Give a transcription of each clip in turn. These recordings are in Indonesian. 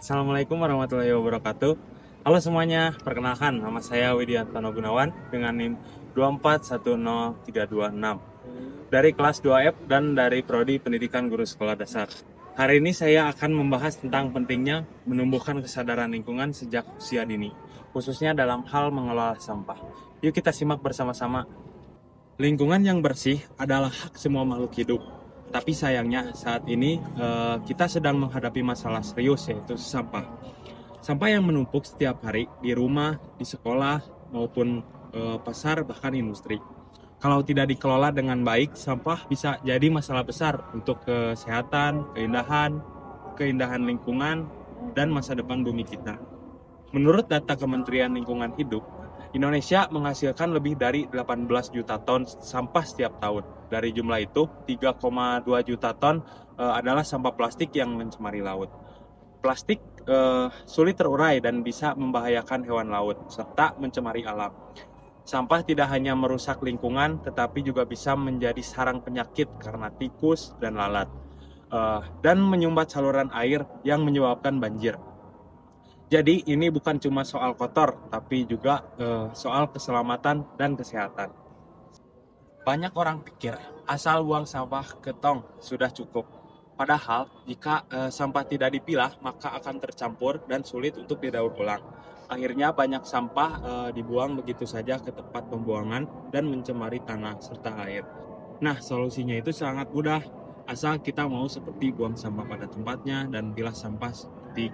Assalamualaikum warahmatullahi wabarakatuh. Halo semuanya, perkenalkan nama saya Widiantano Gunawan dengan NIM 2410326 dari kelas 2F dan dari Prodi Pendidikan Guru Sekolah Dasar. Hari ini saya akan membahas tentang pentingnya menumbuhkan kesadaran lingkungan sejak usia dini, khususnya dalam hal mengelola sampah. Yuk kita simak bersama-sama. Lingkungan yang bersih adalah hak semua makhluk hidup. Tapi sayangnya saat ini kita sedang menghadapi masalah serius, yaitu sampah. Sampah yang menumpuk setiap hari di rumah, di sekolah, maupun pasar, bahkan industri. Kalau tidak dikelola dengan baik, sampah bisa jadi masalah besar untuk kesehatan, keindahan lingkungan, dan masa depan bumi kita. Menurut data Kementerian Lingkungan Hidup, Indonesia menghasilkan lebih dari 18 juta ton sampah setiap tahun. Dari jumlah itu, 3,2 juta ton adalah sampah plastik yang mencemari laut. Plastik sulit terurai dan bisa membahayakan hewan laut, serta mencemari alam. Sampah tidak hanya merusak lingkungan, tetapi juga bisa menjadi sarang penyakit karena tikus dan lalat. Dan menyumbat saluran air yang menyebabkan banjir. Jadi ini bukan cuma soal kotor, tapi juga soal keselamatan dan kesehatan. Banyak orang pikir asal buang sampah ke tong sudah cukup. Padahal jika sampah tidak dipilah maka akan tercampur dan sulit untuk didaur ulang. Akhirnya banyak sampah dibuang begitu saja ke tempat pembuangan dan mencemari tanah serta air. Nah, solusinya itu sangat mudah. Asal kita mau seperti buang sampah pada tempatnya dan pilah sampah seperti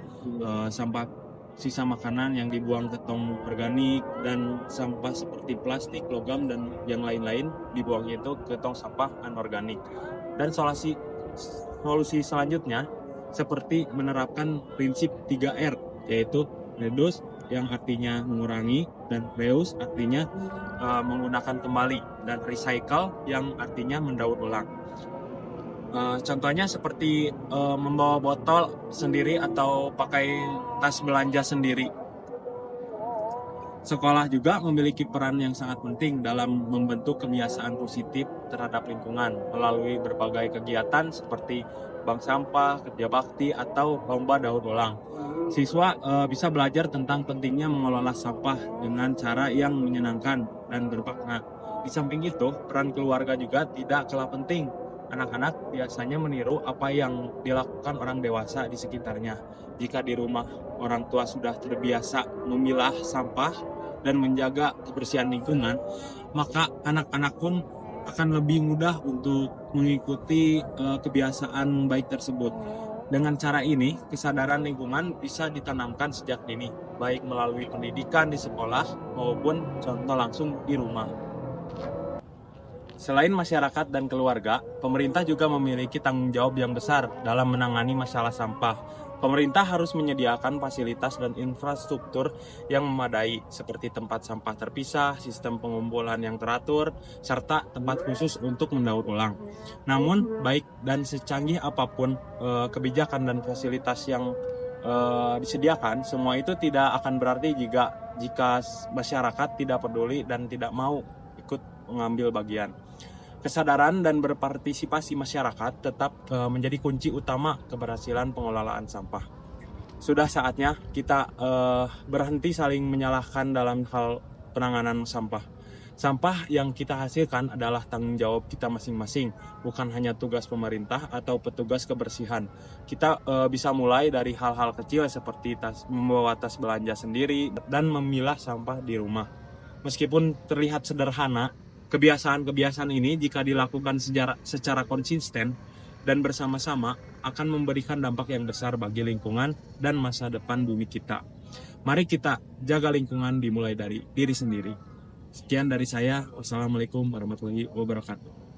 sampah sisa makanan yang dibuang ke tong organik, dan sampah seperti plastik, logam, dan yang lain-lain dibuangnya itu ke tong sampah anorganik. Dan solusi selanjutnya seperti menerapkan prinsip 3R, yaitu reduce yang artinya mengurangi, dan reuse artinya menggunakan kembali, dan recycle yang artinya mendaur ulang. Contohnya seperti membawa botol sendiri atau pakai tas belanja sendiri. Sekolah juga memiliki peran yang sangat penting dalam membentuk kebiasaan positif terhadap lingkungan melalui berbagai kegiatan seperti bank sampah, kerja bakti, atau lomba daur ulang. Siswa bisa belajar tentang pentingnya mengelola sampah dengan cara yang menyenangkan dan bermakna. Di samping itu, peran keluarga juga tidak kalah penting. Anak-anak biasanya meniru apa yang dilakukan orang dewasa di sekitarnya. Jika di rumah orang tua sudah terbiasa memilah sampah dan menjaga kebersihan lingkungan, maka anak-anak pun akan lebih mudah untuk mengikuti kebiasaan baik tersebut. Dengan cara ini, kesadaran lingkungan bisa ditanamkan sejak dini, baik melalui pendidikan di sekolah maupun contoh langsung di rumah. Selain masyarakat dan keluarga, pemerintah juga memiliki tanggung jawab yang besar dalam menangani masalah sampah. Pemerintah harus menyediakan fasilitas dan infrastruktur yang memadai, seperti tempat sampah terpisah, sistem pengumpulan yang teratur, serta tempat khusus untuk mendaur ulang. Namun, baik dan secanggih apapun kebijakan dan fasilitas yang disediakan, semua itu tidak akan berarti jika masyarakat tidak peduli dan tidak mau ikut mengambil bagian. Kesadaran dan berpartisipasi masyarakat tetap menjadi kunci utama keberhasilan pengelolaan sampah. Sudah saatnya kita berhenti saling menyalahkan dalam hal penanganan sampah. Sampah yang kita hasilkan adalah tanggung jawab kita masing-masing, bukan hanya tugas pemerintah atau petugas kebersihan. Kita bisa mulai dari hal-hal kecil seperti membawa tas belanja sendiri dan memilah sampah di rumah. Meskipun terlihat sederhana, kebiasaan-kebiasaan ini jika dilakukan secara konsisten dan bersama-sama akan memberikan dampak yang besar bagi lingkungan dan masa depan bumi kita. Mari kita jaga lingkungan dimulai dari diri sendiri. Sekian dari saya. Wassalamualaikum warahmatullahi wabarakatuh.